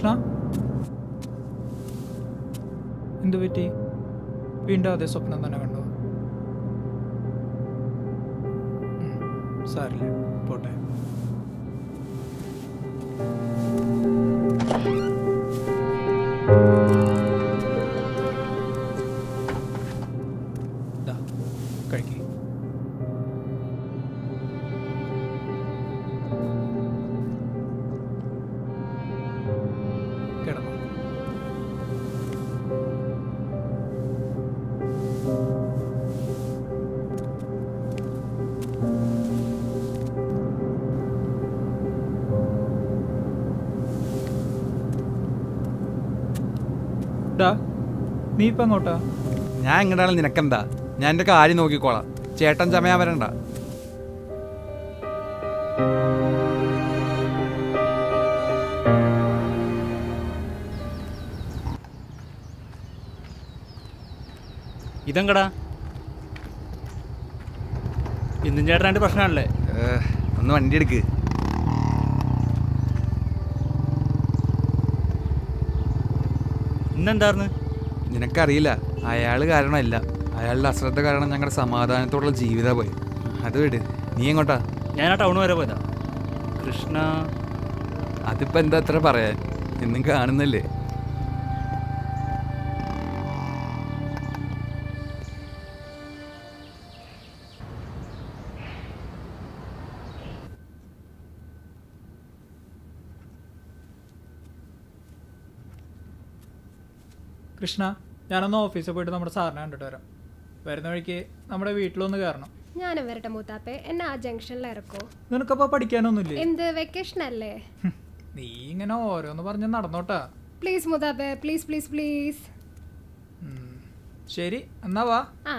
കൃഷ്ണ, എന്തു പറ്റി? വീണ്ടും അതേ സ്വപ്നം തന്നെ കണ്ടോ? സാരില്ല, പോട്ടെ. കഴിക്കേ. കിടന്നു. നീ ഇപ്പം അങ്ങോട്ടാ? ഞാൻ എങ്ങനെയാണ് നിനക്കെന്താ? ഞാൻ എൻ്റെ കാര്യം നോക്കിക്കോളാം. ചേട്ടൻ ചമയാൻ വരണ്ട. ഇതെങ്കടാ ഇന്നും ചേട്ടനായിട്ട് പ്രശ്നമാണല്ലേ? ഒന്ന് വണ്ടി എടുക്ക്. ഇന്നെന്തായിരുന്നു? നിനക്കറിയില്ല, അയാൾ കാരണമല്ല, അയാളുടെ അശ്രദ്ധ കാരണം ഞങ്ങളുടെ സമാധാനത്തോടുള്ള ജീവിതം പോയി. അത് വിട്. നീ എങ്ങോട്ടാ? ഞാൻ ആ ടൗൺ വരെ പോയതാ. കൃഷ്ണ അതിപ്പോൾ എന്താ അത്ര പറയാൻ? എന്നും കാണുന്നല്ലേ. കൃഷ്ണ, ഞാനൊന്ന് ഓഫീസിൽ പോയിട്ട് നമ്മുടെ സാറിനെ കണ്ടിട്ട് വരാം. വരുന്ന വഴിക്ക് നമ്മുടെ വീട്ടിലൊന്ന് കയറണം. ഞാനും വരട്ടെ മൂത്താപ്പേ, എന്നെ ആ ജംഗ്ഷനിൽ ഇറക്കോ? നിനക്കപ്പോ പഠിക്കാനൊന്നുമില്ലേ? എന്ത് വെക്കേഷൻ അല്ലേ? നീ ഇങ്ങനെ ഓരോന്ന് പറഞ്ഞ് നടന്നോട്ടാ. പ്ലീസ് മൂത്താപ്പേ, പ്ലീസ് പ്ലീസ് പ്ലീസ്. ശരി, എന്നാ വാ. ആ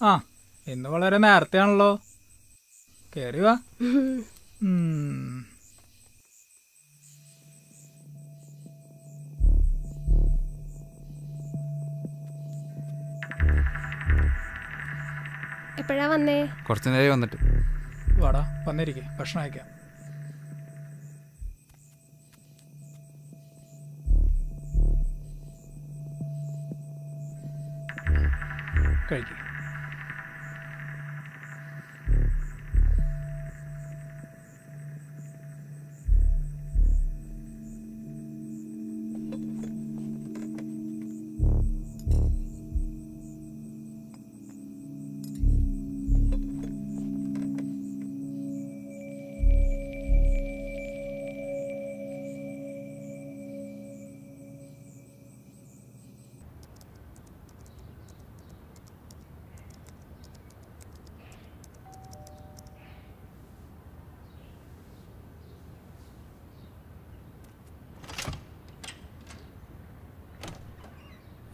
ആ, ഇന്ന് വളരെ നേരത്തെ ആണല്ലോ. കേറി വാ. എപ്പോഴാ വന്നേ? കുറച്ചു നേരം വന്നിട്ട്. വാടാ, വന്നിരിക്കെ, ഭക്ഷണം അയക്കാം. കഴിക്കും.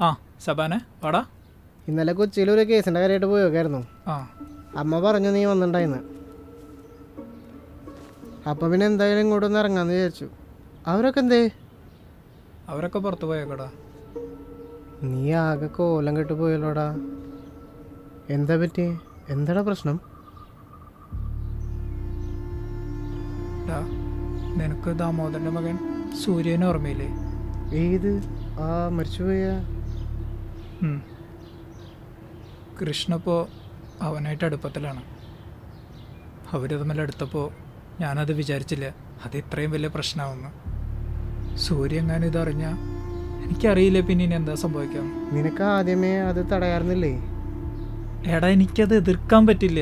ആ സബാനെ വാടാ. ഇന്നലെ കൊച്ചിയിൽ ഒരു കേസിൻ്റെ കാര്യമായിട്ട് പോയേക്കായിരുന്നു. ആ അമ്മ പറഞ്ഞു നീ വന്നിട്ടുണ്ടായിന്ന്. അപ്പം പിന്നെ എന്തായാലും ഇങ്ങോട്ടൊന്ന് ഇറങ്ങാമെന്ന് വിചാരിച്ചു. അവരൊക്കെ എന്തേ? അവരൊക്കെ പുറത്ത് പോയേക്കടാ. നീ ആകെ കോലം കെട്ട് പോയല്ലോടാ. എന്താ പറ്റി? എന്താടാ പ്രശ്നം? ഡാ, നിനക്ക് ദാമോദരൻ്റെ മകൻ സൂര്യനെ ഓർമ്മയില്ലേ? ഏത്? ആ മരിച്ചുപോയ കൃഷ്ണ ഇപ്പോൾ അവനായിട്ട് അടുപ്പത്തിലാണ്. അവർ തമ്മിൽ അടുത്തപ്പോൾ ഞാനത് വിചാരിച്ചില്ല അത് ഇത്രയും വലിയ പ്രശ്നമാവുന്നു. സൂര്യ എങ്ങാനും ഇതറിഞ്ഞാൽ എനിക്കറിയില്ല പിന്നെ ഇനി എന്താ സംഭവിക്കാം. നിനക്ക് ആദ്യമേ അത് തടയാറുന്നില്ലേ? എടാ എനിക്കത് എതിർക്കാൻ പറ്റില്ല.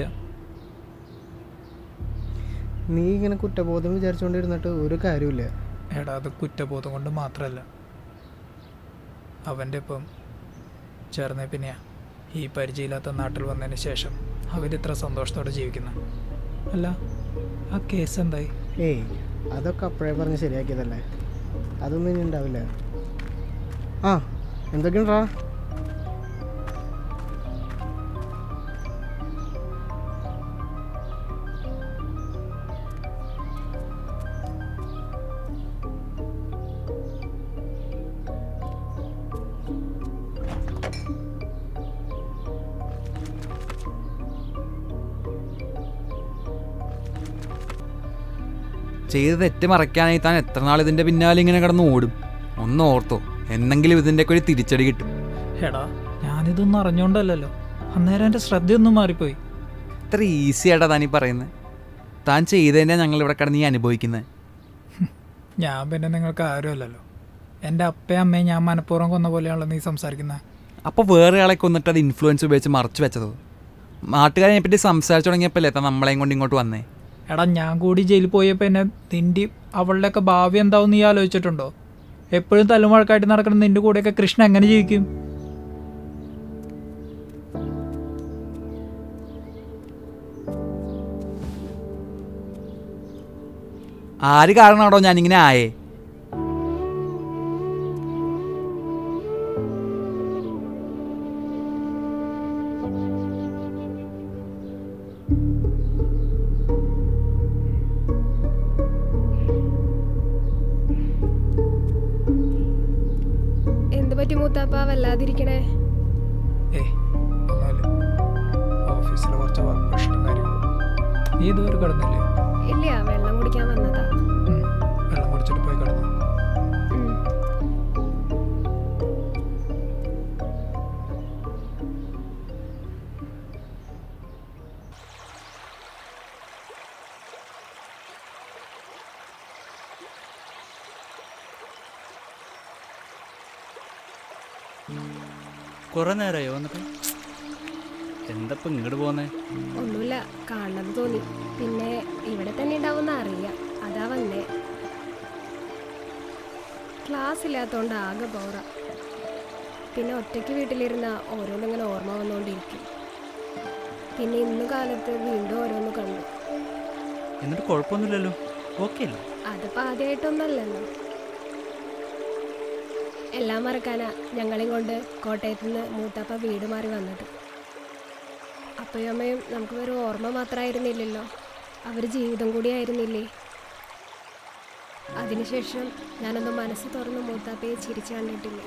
നീ ഇങ്ങനെ കുറ്റബോധം വിചാരിച്ചുകൊണ്ടിരുന്നിട്ട് ഒരു കാര്യമില്ല. എടാ അത് കുറ്റബോധം കൊണ്ട് മാത്രമല്ല, അവൻ്റെ ഇപ്പം ചേർന്നേ പിന്നെയാ ഈ പരിചയമില്ലാത്ത നാട്ടിൽ വന്നതിന് ശേഷം അവരിത്ര സന്തോഷത്തോടെ ജീവിക്കുന്ന. അല്ല ആ കേസ് എന്തായി? ഏയ് അതൊക്കെ അപ്പോഴേ പറഞ്ഞ് ശരിയാക്കിയതല്ലേ, അതൊന്നും ഇനി ഉണ്ടാവില്ല. ആ എന്തൊക്കെയുണ്ടാ? ചെയ്ത് തെറ്റ് മറയ്ക്കാനായി താൻ എത്ര നാൾ ഇതിൻ്റെ പിന്നാലെ ഇങ്ങനെ കിടന്ന് ഓടും? ഒന്ന് ഓർത്തോ, എന്നെങ്കിലും ഇതിൻ്റെയൊക്കെ ഒരു തിരിച്ചടി കിട്ടും. എടാ ഞാനിതൊന്നും അറിഞ്ഞോണ്ടല്ലോ, അന്നേരം എൻ്റെ ശ്രദ്ധയൊന്നും മാറിപ്പോയി. ഇത്ര ഈസി ആയിട്ടാ താനീ പറയുന്നത്. താൻ ചെയ്തതിൻ്റെ ഞങ്ങളിവിടെ കിടന്ന് ഈ അനുഭവിക്കുന്നത്. ഞാൻ പിന്നെ നിങ്ങൾക്ക് ആരുമല്ലല്ലോ. എൻ്റെ അപ്പയും അമ്മയും ഞാൻ മനഃപൂർവ്വം കൊന്ന പോലെയാണല്ലോ നീ സംസാരിക്കുന്നത്. അപ്പോൾ വേറെ ആളെ കൊന്നിട്ട് അത് ഇൻഫ്ലുവൻസ് ഉപയോഗിച്ച് മറച്ചു വെച്ചതോ? നാട്ടുകാരെ പറ്റി സംസാരിച്ചു തുടങ്ങിയപ്പോൾ താൻ നമ്മളെയും കൊണ്ട് ഇങ്ങോട്ട് വന്നേ. എടാ ഞാൻ കൂടി ജയിലിൽ പോയപ്പോൾ എന്നെ നിൻ്റെ അവളുടെയൊക്കെ ഭാവി എന്താവും നീ ആലോചിച്ചിട്ടുണ്ടോ? എപ്പോഴും തല്ലുമഴക്കായിട്ട് നടക്കുന്ന നിൻ്റെ കൂടെയൊക്കെ കൃഷ്ണ എങ്ങനെ ജീവിക്കും? ആര് കാരണമാണോ ഞാനിങ്ങനെ ആയേ? എന്ത് പറ്റി മൂത്താപ്പ വല്ലാതിരിക്കണേ? ഒന്നുമില്ല, ഓഫീസിലെ കുറച്ച് വർക്ക് പ്രഷറും കാര്യങ്ങളും. നീ ഇതുവരെ കിടന്നില്ലേ? ഇല്ല, വെള്ളം കുടിക്കാൻ വന്നതാ. വെള്ളം കുടിച്ചിട്ട് പോയി കിടന്നു. കുറെ നേരമായോ വന്നിട്ട്? എന്തപ്പോ ഇങ്ങോട്ട് പോന്നേ? ഒന്നുമില്ല, കാണണമെന്ന് തോന്നി. പിന്നെ ഇവിടെ തന്നെ ഉണ്ടാവുമെന്ന് അറിയാം, അതാ വന്നേ. ക്ലാസ് ഇല്ലാത്തതുകൊണ്ട് ആകെ ബോറ. പിന്നെ ഒറ്റയ്ക്ക് വീട്ടിലിരുന്ന ഓരോന്നിങ്ങനെ ഓർമ്മ വന്നുകൊണ്ടിരിക്കും. പിന്നെ ഇന്ന് കാലത്ത് വീണ്ടും ഓരോന്ന് കണ്ടു. എന്നിട്ട് കുഴപ്പമൊന്നുമില്ലല്ലോ, ഓക്കെ അല്ലേ? അതിപ്പോൾ ആദ്യമായിട്ടൊന്നല്ലല്ലോ. എല്ലാം മറക്കാനാ ഞങ്ങളെയും കൊണ്ട് കോട്ടയത്ത് നിന്ന് മൂത്താപ്പ വീട് മാറി വന്നത്. അപ്പയും അമ്മയും നമുക്ക് വെറും ഓർമ്മ മാത്രമായിരുന്നില്ലല്ലോ, അവർ ജീവിതം കൂടി ആയിരുന്നില്ലേ. അതിനുശേഷം ഞാനൊന്നും മനസ്സ് തുറന്ന് മൂത്താപ്പയെ ചിരിച്ചു കണ്ടിട്ടില്ല.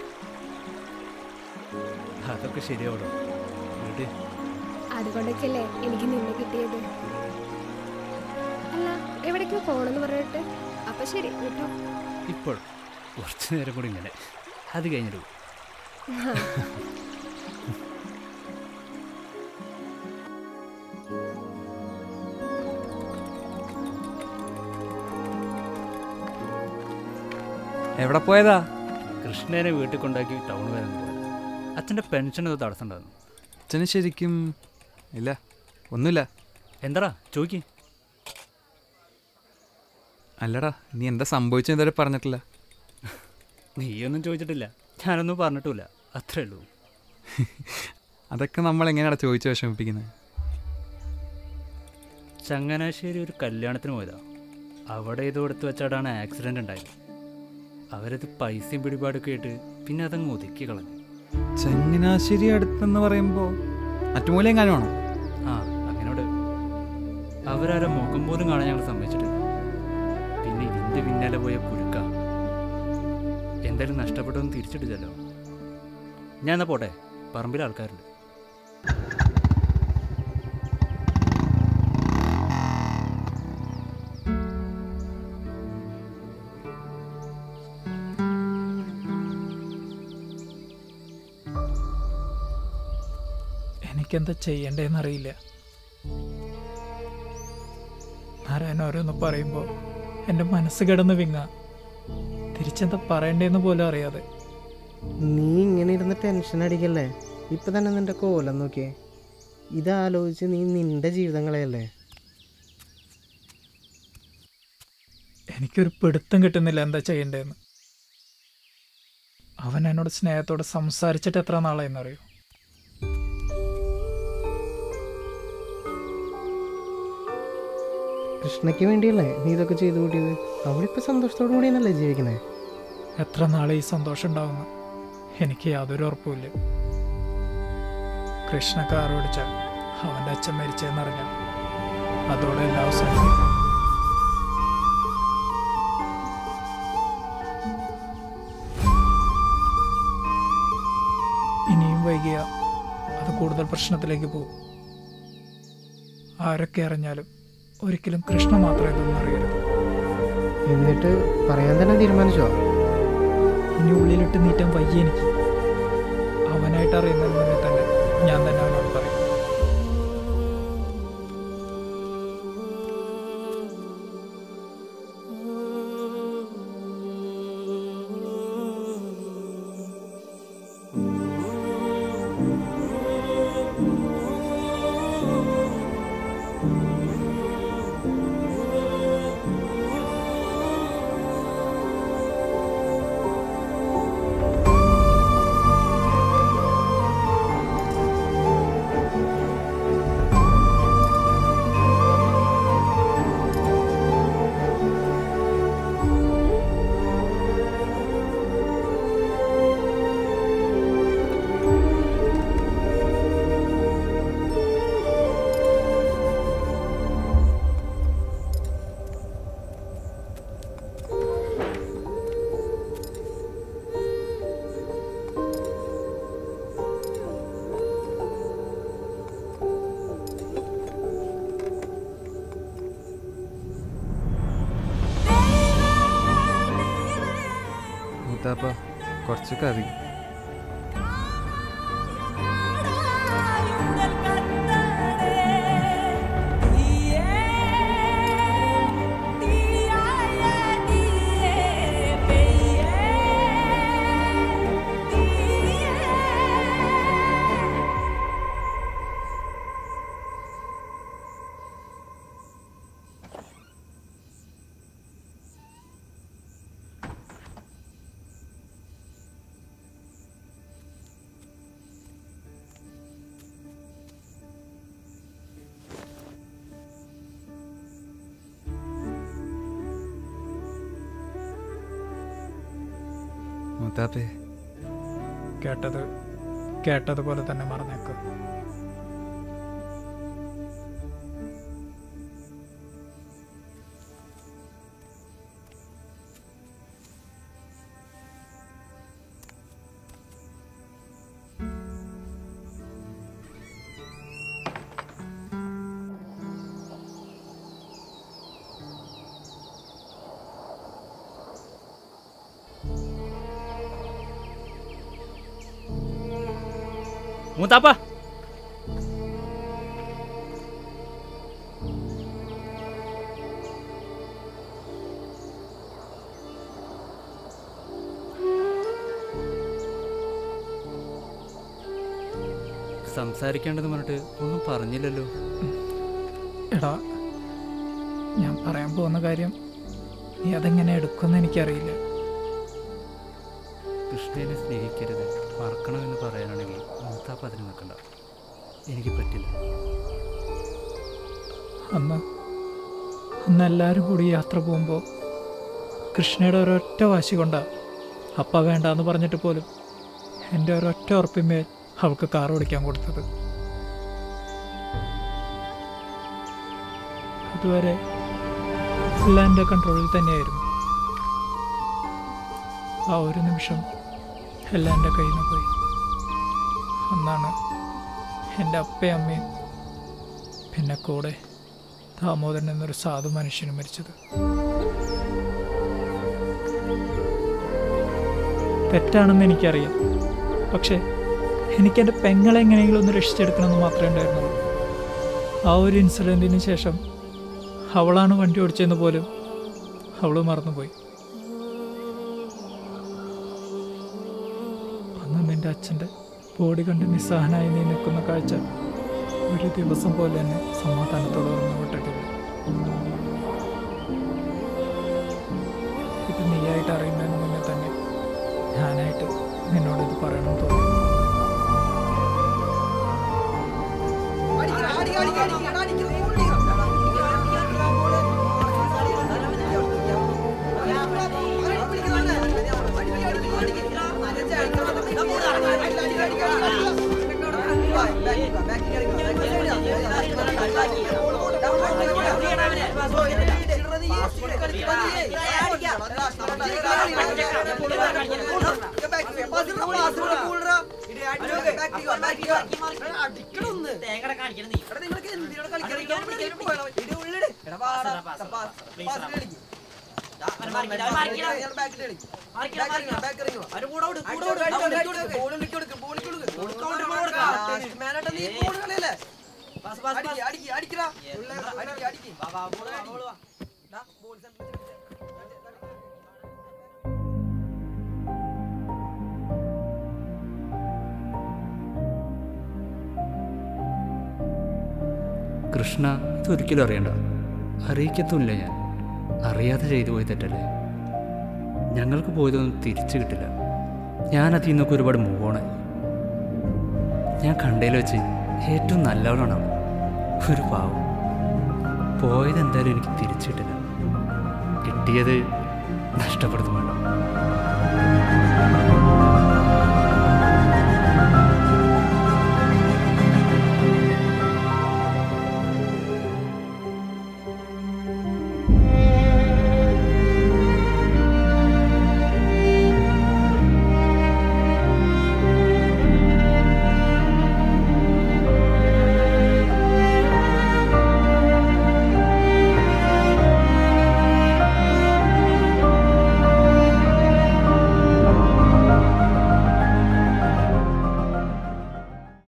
അതൊക്കെ ശരിയാവോ? അതുകൊണ്ടൊക്കെയല്ലേ എനിക്ക് നിന്നെ കിട്ടിയത്. അല്ല, എവിടേക്കോ പോകണമെന്ന് പറഞ്ഞിട്ട്? അപ്പം ശരി കേട്ടോ. ഇപ്പോൾ കുറച്ച് നേരം കൂടി ഇങ്ങനെ, അത് കഴിഞ്ഞിട്ട് എവിടെ പോയതാ? കൃഷ്ണനെ വീട്ടിൽ കൊണ്ടാക്കി ടൗൺ വരെ പോയത്. അച്ഛൻ്റെ പെൻഷൻ അത് തടസ്സം ഉണ്ടായിരുന്നു. അച്ഛന് ശരിക്കും ഇല്ല, ഒന്നുമില്ല. എന്താടാ ചോദിക്ക്. അല്ലടാ, നീ എന്താ സംഭവിച്ചത് ഇതുവരെ പറഞ്ഞിട്ടില്ല. നീയൊന്നും ചോദിച്ചിട്ടില്ല, ഞാനൊന്നും പറഞ്ഞിട്ടില്ല, അത്രേ ഉള്ളൂ. അതൊക്കെ നമ്മൾ എങ്ങനെയാണ് ചോദിച്ച് വിഷമിപ്പിക്കുന്നത്? ചങ്ങനാശ്ശേരി ഒരു കല്യാണത്തിന് പോയതാ. അവിടെ ഇത് എടുത്ത് വെച്ചാടാണ് ആക്സിഡൻ്റ് ഉണ്ടായത്. അവരത് പൈസയും പിടിപാടൊക്കെ ആയിട്ട് പിന്നെ അതങ്ങ് ഒതുക്കി കളഞ്ഞു. ചങ്ങനാശ്ശേരി അടുത്തെന്ന് പറയുമ്പോൾ അറ്റുമൂലയും ആണോ? ആ അങ്ങനോട് അവരാരെ മുഖം പോലും കാണാൻ ഞങ്ങൾ സമ്മതിച്ചിട്ടില്ല. പിന്നെ ഇതിൻ്റെ പിന്നാലെ പോയ കുരുക്ക എന്തായാലും നഷ്ടപ്പെട്ടൊന്നും തിരിച്ചിട്ടില്ലല്ലോ. ഞാൻ എന്നാൽ പോട്ടെ, പറമ്പിൽ ആൾക്കാരുണ്ട്. എനിക്കെന്താ ചെയ്യണ്ടേന്നറിയില്ല. നാരായണ ഓരോന്ന് പറയുമ്പോൾ എൻ്റെ മനസ്സ് കിടന്ന് വിങ്ങ. തിരിച്ചെന്താ പറയണ്ടേന്ന് പോലും അറിയാതെ. നീ ഇങ്ങനെ ഇരുന്ന് ടെൻഷൻ അടിക്കല്ലേ. ഇപ്പം തന്നെ നിൻ്റെ കോലം നോക്കിയേ. ഇതാലോചിച്ച് നീ നിൻ്റെ ജീവിതം കളയല്ലേ. എനിക്കൊരു പിടുത്തം കിട്ടുന്നില്ല എന്താ ചെയ്യണ്ടേന്ന്. അവൻ എന്നോട് സ്നേഹത്തോടെ സംസാരിച്ചിട്ട് എത്ര നാളായെന്നറിയോ? കൃഷ്ണയ്ക്ക് വേണ്ടിയല്ലേ നീ ഇതൊക്കെ ചെയ്തു കൂട്ടിയത്? അവളിപ്പോൾ സന്തോഷത്തോടു കൂടിയെന്നല്ലേ ജീവിക്കണേ. എത്ര നാളെ ഈ സന്തോഷം ഉണ്ടാവുന്നു എനിക്ക് യാതൊരു ഉറപ്പുമില്ല. കൃഷ്ണ കാർ ഓടിച്ച അവൻ്റെ അച്ഛൻ മരിച്ചെന്നറിഞ്ഞ അതോടെ എല്ലാ അവസാനം. ഇനിയും വൈകിയ അത് കൂടുതൽ പ്രശ്നത്തിലേക്ക് പോകും. ആരൊക്കെ അറിഞ്ഞാലും ഒരിക്കലും കൃഷ്ണ മാത്രം ഇതൊന്നും അറിയരുത്. എന്നിട്ട് പറയാൻ തന്നെ തീരുമാനിച്ചോ? ഇനി ഉള്ളിലിട്ട് നീറ്റാൻ വയ്യ എനിക്ക്. അവനായിട്ട് അറിയുന്നതിന് മുന്നേ തന്നെ ഞാൻ തന്നെ അവനോട് പറയും. മൂത്താപ്പ കുറച്ച് കറി. മൂത്താപ്പേ, കേട്ടതുപോലെ തന്നെ മറന്നേക്കും. മൂത്താപ്പ, സംസാരിക്കേണ്ടെന്ന് പറഞ്ഞിട്ട് ഒന്നും പറഞ്ഞില്ലല്ലോ. എടാ, ഞാൻ പറയാൻ പോകുന്ന കാര്യം നീ അതെങ്ങനെ എടുക്കുമെന്ന് എനിക്കറിയില്ല. കൃഷ്ണനെ സ്നേഹിക്കരുത്, മറക്കണമെന്ന് പറയാനാണെങ്കിൽ മൂത്താപ്പ അതിന് നിൽക്കണ്ട. എനിക്ക് പറ്റില്ല. അന്ന് എല്ലാവരും കൂടി യാത്ര പോകുമ്പോൾ കൃഷ്ണയുടെ ഒരൊറ്റ വാശി കൊണ്ടാ അപ്പ വേണ്ടാന്ന് പറഞ്ഞിട്ട് പോലും എൻ്റെ ഒരൊറ്റ ഉറപ്പിന്മേൽ അവൾക്ക് കാർ ഓടിക്കാൻ കൊടുത്തത്. അതുവരെ എല്ലാം എൻ്റെ കൺട്രോളിൽ തന്നെയായിരുന്നു. ആ ഒരു നിമിഷം എല്ലാം എൻ്റെ കയ്യിൽ നിന്ന് പോയി. അന്നാണ് എൻ്റെ അപ്പയും അമ്മയും പിന്നെ കൂടെ ദാമോദരൻ എന്നൊരു സാധു മനുഷ്യനും മരിച്ചത്. തെറ്റാണെന്ന് എനിക്കറിയാം. പക്ഷേ എനിക്കെൻ്റെ പെങ്ങളെ എങ്ങനെയെങ്കിലും ഒന്ന് രക്ഷിച്ചെടുക്കണമെന്ന് മാത്രമേ ഉണ്ടായിരുന്നുള്ളൂ. ആ ഒരു ഇൻസിഡൻറ്റിന് ശേഷം അവളാണ് വണ്ടി ഓടിച്ചതെന്ന് പോലും അവൾ മറന്നുപോയി. അന്ന് നിൻ്റെ അച്ഛൻ്റെ ബോഡി കണ്ട് നിസ്സഹനായി നീ നിൽക്കുന്ന കാഴ്ച ഒരു ദിവസം പോലെ തന്നെ സമാധാനത്തോടെ ഓർമ്മപ്പെട്ടിട്ടില്ല. ഇത് നീയായിട്ട് അറിയുന്നതിന് മുന്നേ തന്നെ ഞാനായിട്ട് നിന്നോട് ഇത് പറയണമെന്ന് തോന്നി. കൃഷ്ണ, ഇതൊരിക്കലും അറിയണ്ട. അറിയിക്കത്തുമില്ല. ഞാൻ അറിയാതെ ചെയ്തു പോയി തെറ്റല്ലേ. ഞങ്ങൾക്ക് പോയതൊന്നും തിരിച്ചു കിട്ടില്ല. ഞാനതിൽ നിന്നൊക്കെ ഒരുപാട് മൂവോണായി. ഞാൻ കണ്ടതിൽ വെച്ച് ഏറ്റവും നല്ലവളാണ് അവൾ. ഒരു പാവം. പോയത് എന്തായാലും എനിക്ക് തിരിച്ചു കിട്ടില്ല. കിട്ടിയത് നഷ്ടപ്പെടുത്തും വേണ്ട.